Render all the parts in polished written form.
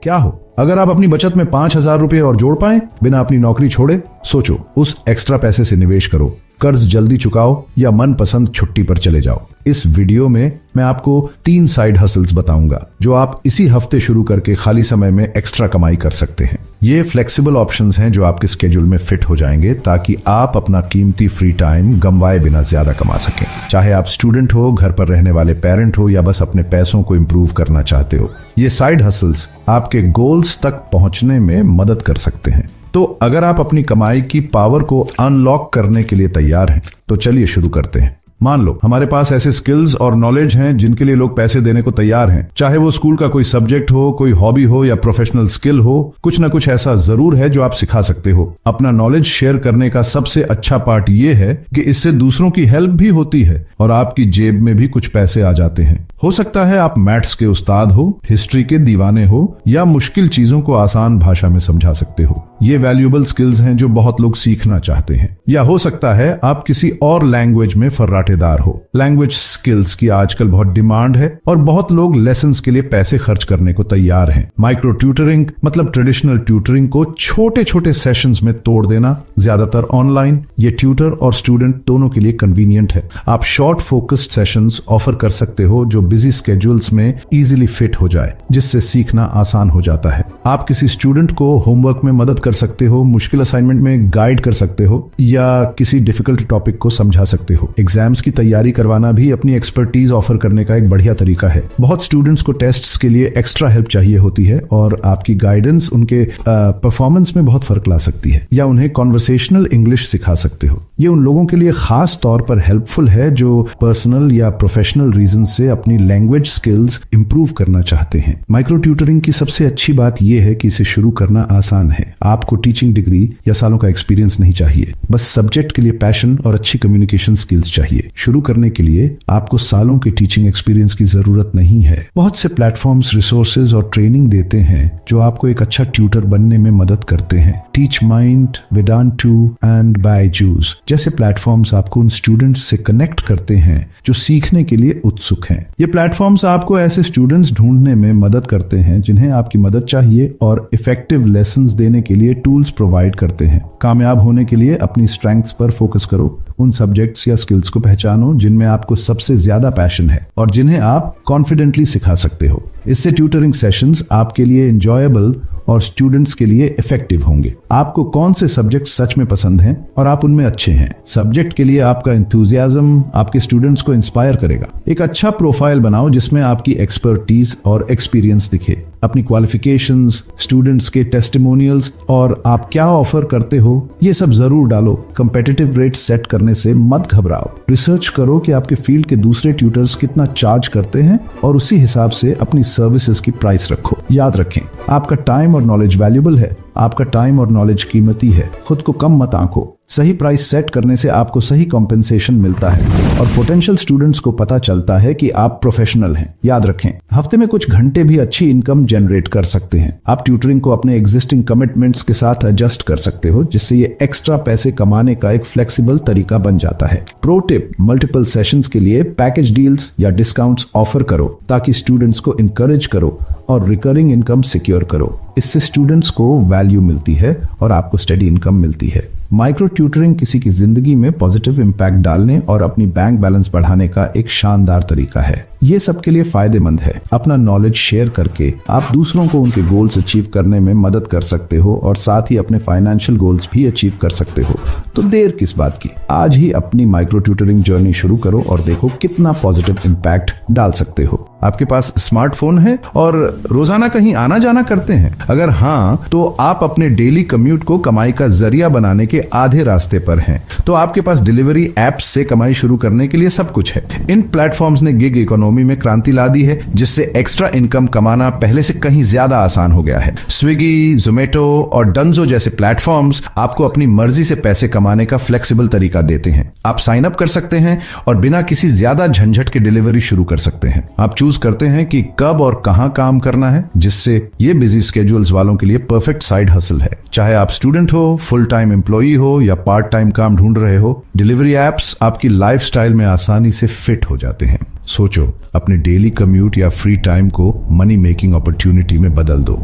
क्या हो अगर आप अपनी बचत में 5,000 रुपए और जोड़ पाएं बिना अपनी नौकरी छोड़े? सोचो, उस एक्स्ट्रा पैसे से निवेश करो, कर्ज जल्दी चुकाओ या मनपसंद छुट्टी पर चले जाओ। इस वीडियो में मैं आपको 3 साइड हसल्स बताऊंगा जो आप इसी हफ्ते शुरू करके खाली समय में एक्स्ट्रा कमाई कर सकते हैं। ये फ्लेक्सिबल ऑप्शंस हैं जो आपके स्केड्यूल में फिट हो जाएंगे ताकि आप अपना कीमती फ्री टाइम गंवाए बिना ज्यादा कमा सकें। चाहे आप स्टूडेंट हो, घर पर रहने वाले पेरेंट हो या बस अपने पैसों को इंप्रूव करना चाहते हो, ये साइड हसल्स आपके गोल्स तक पहुंचने में मदद कर सकते हैं। तो अगर आप अपनी कमाई की पावर को अनलॉक करने के लिए तैयार हैं तो चलिए शुरू करते हैं। मान लो हमारे पास ऐसे स्किल्स और नॉलेज हैं जिनके लिए लोग पैसे देने को तैयार हैं। चाहे वो स्कूल का कोई सब्जेक्ट हो, कोई हॉबी हो या प्रोफेशनल स्किल हो, कुछ ना कुछ ऐसा जरूर है जो आप सिखा सकते हो। अपना नॉलेज शेयर करने का सबसे अच्छा पार्ट ये है कि इससे दूसरों की हेल्प भी होती है और आपकी जेब में भी कुछ पैसे आ जाते हैं। हो सकता है आप मैथ्स के उस्ताद हो, हिस्ट्री के दीवाने हो या मुश्किल चीजों को आसान भाषा में समझा सकते हो। ये वैल्यूएबल स्किल्स हैं जो बहुत लोग सीखना चाहते हैं। या हो सकता है आप किसी और लैंग्वेज में फर्राटेदार हो। लैंग्वेज स्किल्स की आजकल बहुत डिमांड है और बहुत लोग लेसन्स के लिए पैसे खर्च करने को तैयार हैं। माइक्रो ट्यूटरिंग मतलब ट्रेडिशनल ट्यूटरिंग को छोटे छोटे सेशंस में तोड़ देना, ज्यादातर ऑनलाइन। ये ट्यूटर और स्टूडेंट दोनों के लिए कन्वीनियंट है। आप शॉर्ट फोकस्ड सेशंस ऑफर कर सकते हो जो बिजी स्केड्यूल्स में इजीली फिट हो जाए, जिससे सीखना आसान हो जाता है। आप किसी स्टूडेंट को होमवर्क में मदद कर सकते हो, मुश्किल असाइनमेंट में गाइड कर सकते हो या किसी डिफिकल्ट टॉपिक को समझा सकते हो। एग्जाम्स की तैयारी करवाना भी अपनी एक्सपर्टीज ऑफर करने का एक बढ़िया तरीका है। बहुत स्टूडेंट्स को टेस्ट्स के लिए एक्स्ट्रा हेल्प चाहिए होती है और आपकी गाइडेंस उनके परफॉर्मेंस में बहुत फर्क ला सकती है। या उन्हें कॉन्वर्सेशनल इंग्लिश सिखा सकते हो। ये उन लोगों के लिए खास तौर पर हेल्पफुल है जो पर्सनल या प्रोफेशनल रीजन से अपनी लैंग्वेज स्किल्स इंप्रूव करना चाहते हैं। माइक्रो ट्यूटरिंग की सबसे अच्छी बात यह है कि इसे शुरू करना आसान है। आपको टीचिंग डिग्री या सालों का एक्सपीरियंस नहीं चाहिए, बस सब्जेक्ट के लिए पैशन और अच्छी कम्युनिकेशन स्किल्स चाहिए। शुरू करने के लिए आपको सालों के टीचिंग एक्सपीरियंस की जरूरत नहीं है। बहुत से प्लेटफॉर्म्स रिसोर्सेज और ट्रेनिंग देते हैं जो आपको एक अच्छा ट्यूटर बनने में मदद करते हैं। Teach mind, Vedantu and Byju's जैसे प्लेटफॉर्म्स आपको उन स्टूडेंट्स से कनेक्ट करते हैं जो सीखने के लिए उत्सुक हैं। ये प्लेटफॉर्म्स आपको ऐसे स्टूडेंट्स ढूंढने में मदद करते हैं जिन्हें आपकी मदद चाहिए और इफेक्टिव लेसन्स देने के लिए टूल्स प्रोवाइड करते हैं। कामयाब होने के लिए अपनी स्ट्रेंथ्स पर फोकस करो। उन सब्जेक्ट्स या स्किल्स को पहचानो जिनमें आपको सबसे ज्यादा पैशन है और जिन्हें आप कॉन्फिडेंटली सिखा सकते हो। इससे ट्यूटरिंग सेशंस आपके लिए एंजॉयबल और स्टूडेंट्स के लिए इफेक्टिव होंगे। आपको कौन से सब्जेक्ट सच में पसंद हैं और आप उनमें अच्छे हैं। सब्जेक्ट के लिए आपका एंथुजियाज्म आपके स्टूडेंट्स को इंस्पायर करेगा। एक अच्छा प्रोफाइल बनाओ जिसमें आपकी एक्सपर्टीज और एक्सपीरियंस दिखे। अपनी क्वालिफिकेशंस, स्टूडेंट्स के टेस्टिमोनियल्स और आप क्या ऑफर करते हो ये सब जरूर डालो। कंपेटिटिव रेट सेट करने से मत घबराओ। रिसर्च करो कि आपके फील्ड के दूसरे ट्यूटर्स कितना चार्ज करते हैं और उसी हिसाब से अपनी सर्विसेज की प्राइस रखो। याद रखें, आपका टाइम और नॉलेज वैल्यूएबल है। आपका टाइम और नॉलेज कीमती है। खुद को कम मत आंको। सही प्राइस सेट करने से आपको सही कॉम्पेंसेशन मिलता है और पोटेंशियल स्टूडेंट्स को पता चलता है कि आप प्रोफेशनल हैं। याद रखें, हफ्ते में कुछ घंटे भी अच्छी इनकम जनरेट कर सकते हैं। आप ट्यूटरिंग को अपने एग्जिस्टिंग कमिटमेंट्स के साथ एडजस्ट कर सकते हो, जिससे ये एक्स्ट्रा पैसे कमाने का एक फ्लेक्सिबल तरीका बन जाता है। प्रो टिप, मल्टीपल सेशंस के लिए पैकेज डील्स या डिस्काउंट्स ऑफर करो ताकि स्टूडेंट्स को इनकरेज करो और रिकरिंग इनकम सिक्योर करो। इससे स्टूडेंट्स को वैल्यू मिलती है और आपको स्टडी इनकम मिलती है। माइक्रो ट्यूटरिंग किसी की जिंदगी में पॉजिटिव इंपैक्ट डालने और अपनी बैंक बैलेंस बढ़ाने का एक शानदार तरीका है। ये सबके लिए फायदेमंद है। अपना नॉलेज शेयर करके आप दूसरों को उनके गोल्स अचीव करने में मदद कर सकते हो और साथ ही अपने फाइनेंशियल गोल्स भी अचीव कर सकते हो। तो देर किस बात की, आज ही अपनी माइक्रो ट्यूटरिंग जर्नी शुरू करो और देखो कितना पॉजिटिव इंपैक्ट डाल सकते हो। आपके पास स्मार्टफोन है और रोजाना कहीं आना जाना करते हैं? अगर हाँ, तो आप अपने डेली कम्यूट को कमाई का जरिया बनाने के आधे रास्ते पर हैं। तो आपके पास डिलीवरी एप्स से कमाई शुरू करने के लिए सब कुछ है। इन प्लेटफॉर्म्स ने गिग इकोनॉमी में क्रांति ला दी है, जिससे एक्स्ट्रा इनकम कमाना पहले से कहीं ज्यादा आसान हो गया है। स्विगी, जोमेटो और डंजो जैसे प्लेटफॉर्म्स आपको अपनी मर्जी से पैसे कमाने का फ्लेक्सिबल तरीका देते हैं। आप साइन अप कर सकते हैं और बिना किसी ज्यादा झंझट के डिलीवरी शुरू कर सकते हैं। आप चूज चूज करते हैं कि कब और कहां काम करना है, जिससे ये बिजी स्केड्यूल्स वालों के लिए परफेक्ट साइड हसल है। चाहे आप स्टूडेंट हो, फुल टाइम एम्प्लॉई हो या पार्ट टाइम काम ढूंढ रहे हो, डिलीवरी एप्स आपकी लाइफस्टाइल में आसानी से फिट हो जाते हैं। सोचो, अपने डेली कम्यूट या फ्री टाइम को मनी मेकिंग अपॉर्चुनिटी में बदल दो।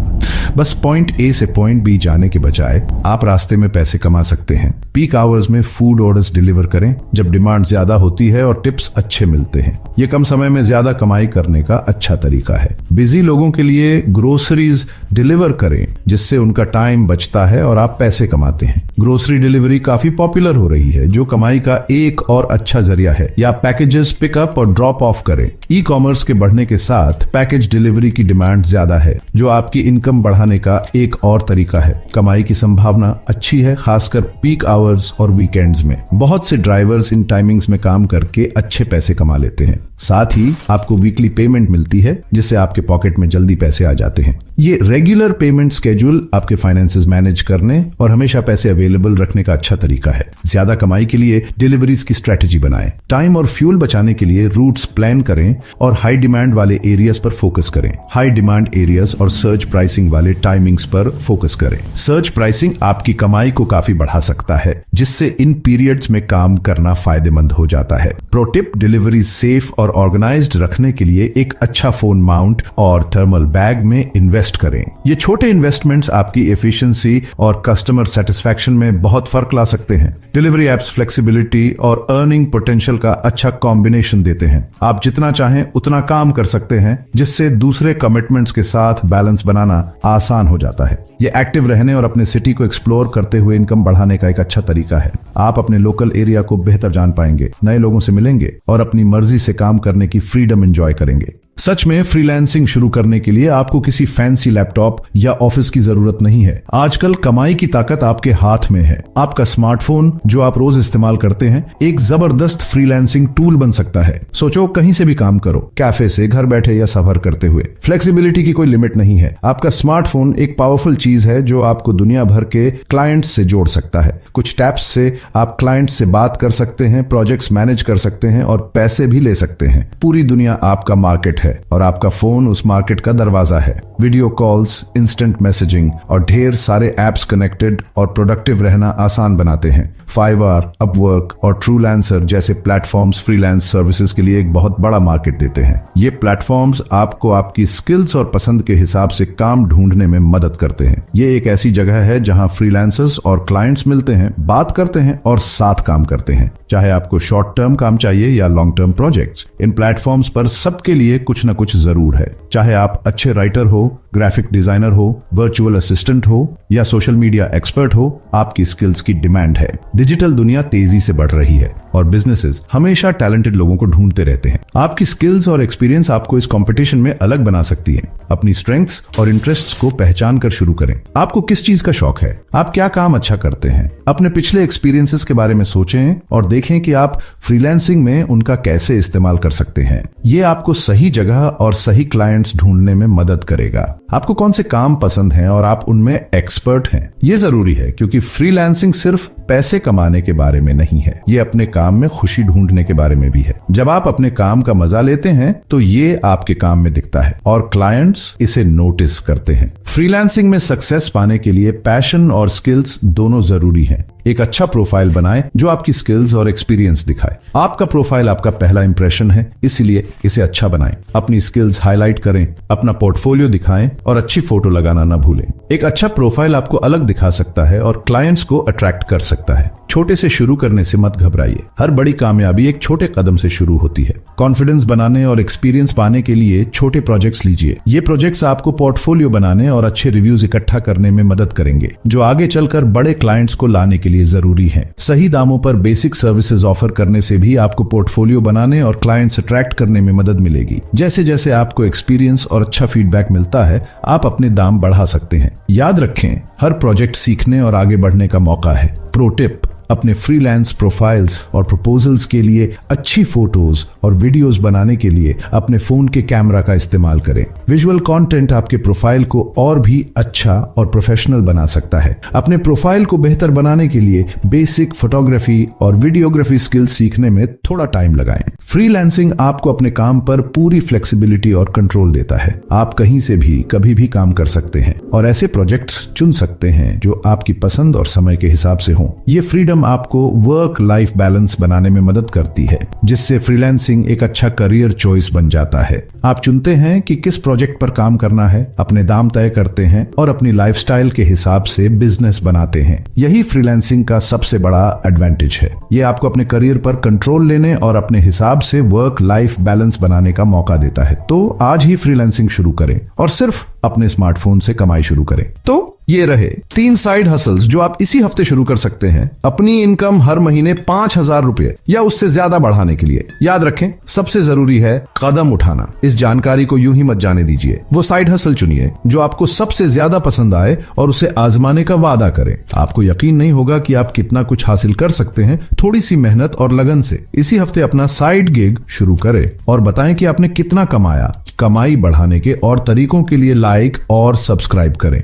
बस पॉइंट ए से पॉइंट बी जाने के बजाय आप रास्ते में पैसे कमा सकते हैं। पीक आवर्स में फूड ऑर्डर्स डिलीवर करें जब डिमांड ज्यादा होती है और टिप्स अच्छे मिलते हैं। ये कम समय में ज्यादा कमाई करने का अच्छा तरीका है। बिजी लोगों के लिए ग्रोसरीज डिलीवर करें, जिससे उनका टाइम बचता है और आप पैसे कमाते हैं। ग्रोसरी डिलीवरी काफी पॉपुलर हो रही है, जो कमाई का एक और अच्छा जरिया है। या पैकेजेस पिकअप और ड्रॉप ऑफ करें। ई कॉमर्स के बढ़ने के साथ पैकेज डिलीवरी की डिमांड ज्यादा है, जो आपकी इनकम बढ़ाने का एक और तरीका है। कमाई की संभावना अच्छी है, खासकर पीक आवर्स और वीकेंड्स में। बहुत से ड्राइवर्स इन टाइमिंग्स में काम करके अच्छे पैसे कमा लेते हैं। साथ ही आपको वीकली पेमेंट मिलती है, जिससे आपके पॉकेट में जल्दी पैसे आ जाते हैं। ये रेगुलर पेमेंट स्केड्यूल आपके फाइनेंसेस मैनेज करने और हमेशा पैसे अवेलेबल रखने का अच्छा तरीका है। ज्यादा कमाई के लिए डिलीवरीज की स्ट्रेटेजी बनाएं। टाइम और फ्यूल बचाने के लिए रूट्स प्लान करें और हाई डिमांड वाले एरियाज पर फोकस करें। हाई डिमांड एरियाज और सर्च प्राइसिंग वाले टाइमिंग्स पर फोकस करें। सर्च प्राइसिंग आपकी कमाई को काफी बढ़ा सकता है, जिससे इन पीरियड्स में काम करना फायदेमंद हो जाता है। प्रो टिप, डिलीवरी सेफ और ऑर्गेनाइज्ड रखने के लिए एक अच्छा फोन माउंट और थर्मल बैग में इन्वेस्ट करें। ये छोटे इन्वेस्टमेंट्स आपकी एफिशिएंसी और कस्टमर सेटिस्फैक्शन में बहुत फर्क ला सकते हैं। डिलीवरी एप्स फ्लेक्सिबिलिटी और अर्निंग पोटेंशियल का अच्छा कॉम्बिनेशन देते हैं। आप जितना चाहें उतना काम कर सकते हैं, जिससे दूसरे कमिटमेंट्स के साथ बैलेंस बनाना आसान हो जाता है। ये एक्टिव रहने और अपने सिटी को एक्सप्लोर करते हुए इनकम बढ़ाने का एक अच्छा तरीका है। आप अपने लोकल एरिया को बेहतर जान पाएंगे, नए लोगों से मिलेंगे और अपनी मर्जी से काम करने की फ्रीडम एंजॉय करेंगे। सच में फ्रीलांसिंग शुरू करने के लिए आपको किसी फैंसी लैपटॉप या ऑफिस की जरूरत नहीं है। आजकल कमाई की ताकत आपके हाथ में है। आपका स्मार्टफोन, जो आप रोज इस्तेमाल करते हैं, एक जबरदस्त फ्रीलांसिंग टूल बन सकता है। सोचो, कहीं से भी काम करो, कैफे से, घर बैठे या सफर करते हुए। फ्लेक्सिबिलिटी की कोई लिमिट नहीं है। आपका स्मार्टफोन एक पावरफुल चीज है, जो आपको दुनिया भर के क्लाइंट्स से जोड़ सकता है। कुछ टैप्स से आप क्लाइंट्स से बात कर सकते हैं, प्रोजेक्ट्स मैनेज कर सकते हैं और पैसे भी ले सकते हैं। पूरी दुनिया आपका मार्केट है और आपका फोन उस मार्केट का दरवाजा है। वीडियो कॉल्स, इंस्टेंट मैसेजिंग और ढेर सारे एप्स कनेक्टेड और प्रोडक्टिव रहना आसान बनाते हैं। फाइवर, अपवर्क और ट्रूलैंसर जैसे प्लेटफॉर्म्स फ्रीलांस सर्विसेज के लिए एक बहुत बड़ा मार्केट देते हैं। ये प्लेटफॉर्म्स आपको आपकी स्किल्स और पसंद के हिसाब से काम ढूंढने में मदद करते हैं। ये एक ऐसी जगह है जहां फ्रीलांसर्स और क्लाइंट्स मिलते हैं, बात करते हैं और साथ काम करते हैं। चाहे आपको शॉर्ट टर्म काम चाहिए या लॉन्ग टर्म प्रोजेक्ट्स, इन प्लेटफॉर्म्स पर सबके लिए कुछ न कुछ जरूर है। चाहे आप अच्छे राइटर हो, ग्राफिक डिजाइनर हो, वर्चुअल असिस्टेंट हो या सोशल मीडिया एक्सपर्ट हो, आपकी स्किल्स की डिमांड है। डिजिटल दुनिया तेजी से बढ़ रही है और बिजनेसेस हमेशा टैलेंटेड लोगों को ढूंढते रहते हैं। आपकी स्किल्स और एक्सपीरियंस आपको इस कंपटीशन में अलग बना सकती है। अपनी स्ट्रेंथ्स और इंटरेस्ट्स को पहचान कर शुरू करें। आपको किस चीज का शौक है? आप क्या काम अच्छा करते हैं? अपने पिछले एक्सपीरियंसेस के बारे में सोचें और देखें कि आप फ्रीलांसिंग में उनका कैसे इस्तेमाल कर सकते हैं। ये आपको सही जगह और सही क्लाइंट्स ढूंढने में मदद करेगा। आपको कौन से काम पसंद हैं और आप उनमें एक्सपर्ट हैं, ये जरूरी है, क्योंकि फ्रीलांसिंग सिर्फ पैसे कमाने के बारे में नहीं है, ये अपने काम में खुशी ढूंढने के बारे में भी है। जब आप अपने काम का मजा लेते हैं तो ये आपके काम में दिखता है और क्लाइंट्स इसे नोटिस करते हैं। फ्रीलांसिंग में सक्सेस पाने के लिए पैशन और स्किल्स दोनों जरूरी हैं। एक अच्छा प्रोफाइल बनाएं जो आपकी स्किल्स और एक्सपीरियंस दिखाए। आपका प्रोफाइल आपका पहला इंप्रेशन है, इसलिए इसे अच्छा बनाएं। अपनी स्किल्स हाईलाइट करें, अपना पोर्टफोलियो दिखाएं और अच्छी फोटो लगाना न भूलें। एक अच्छा प्रोफाइल आपको अलग दिखा सकता है और क्लाइंट्स को अट्रैक्ट कर सकता है। छोटे से शुरू करने से मत घबराइए। हर बड़ी कामयाबी एक छोटे कदम से शुरू होती है। कॉन्फिडेंस बनाने और एक्सपीरियंस पाने के लिए छोटे प्रोजेक्ट्स लीजिए। ये प्रोजेक्ट्स आपको पोर्टफोलियो बनाने और अच्छे रिव्यूज इकट्ठा करने में मदद करेंगे, जो आगे चलकर बड़े क्लाइंट्स को लाने के लिए जरूरी है। सही दामों पर बेसिक सर्विसेज ऑफर करने से भी आपको पोर्टफोलियो बनाने और क्लाइंट्स अट्रैक्ट करने में मदद मिलेगी। जैसे जैसे आपको एक्सपीरियंस और अच्छा फीडबैक मिलता है, आप अपने दाम बढ़ा सकते हैं। याद रखें, हर प्रोजेक्ट सीखने और आगे बढ़ने का मौका है। प्रो टिप, अपने फ्रीलांस प्रोफाइल्स और प्रपोजल्स के लिए अच्छी फोटोज और वीडियोस बनाने के लिए अपने फोन के कैमरा का इस्तेमाल करें। विजुअल कंटेंट आपके प्रोफाइल को और भी अच्छा और प्रोफेशनल बना सकता है। अपने प्रोफाइल को बेहतर बनाने के लिए बेसिक फोटोग्राफी और वीडियोग्राफी स्किल्स सीखने में थोड़ा टाइम लगाएं। फ्रीलांसिंग आपको अपने काम पर पूरी फ्लेक्सिबिलिटी और कंट्रोल देता है। आप कहीं से भी कभी भी काम कर सकते हैं और ऐसे प्रोजेक्ट्स चुन सकते हैं जो आपकी पसंद और समय के हिसाब से हों। ये फ्रीडम आपको वर्क लाइफ बैलेंस बनाने में मदद करती है, जिससे फ्रीलांसिंग एक अच्छा करियर चॉइस बन जाता है। आप चुनते हैं कि किस प्रोजेक्ट पर काम करना है, अपने दाम तय करते हैं और अपनी लाइफस्टाइल के हिसाब से बिजनेस बनाते हैं। यही फ्रीलांसिंग का सबसे बड़ा एडवांटेज है। ये आपको अपने करियर पर कंट्रोल लेने और अपने हिसाब से वर्क लाइफ बैलेंस बनाने का मौका देता है। तो आज ही फ्रीलांसिंग शुरू करें और सिर्फ अपने स्मार्टफोन से कमाई शुरू करें। तो ये रहे 3 साइड हसल्स जो आप इसी हफ्ते शुरू कर सकते हैं अपनी इनकम हर महीने 5,000 रुपए या उससे ज्यादा बढ़ाने के लिए। याद रखें, सबसे जरूरी है कदम उठाना। इस जानकारी को यूं ही मत जाने दीजिए। वो साइड हसल चुनिए जो आपको सबसे ज्यादा पसंद आए और उसे आजमाने का वादा करें। आपको यकीन नहीं होगा कि आप कितना कुछ हासिल कर सकते हैं थोड़ी सी मेहनत और लगन से। इसी हफ्ते अपना साइड गिग शुरू करें और बताएं कि आपने कितना कमाया। कमाई बढ़ाने के और तरीकों के लिए लाइक और सब्सक्राइब करें।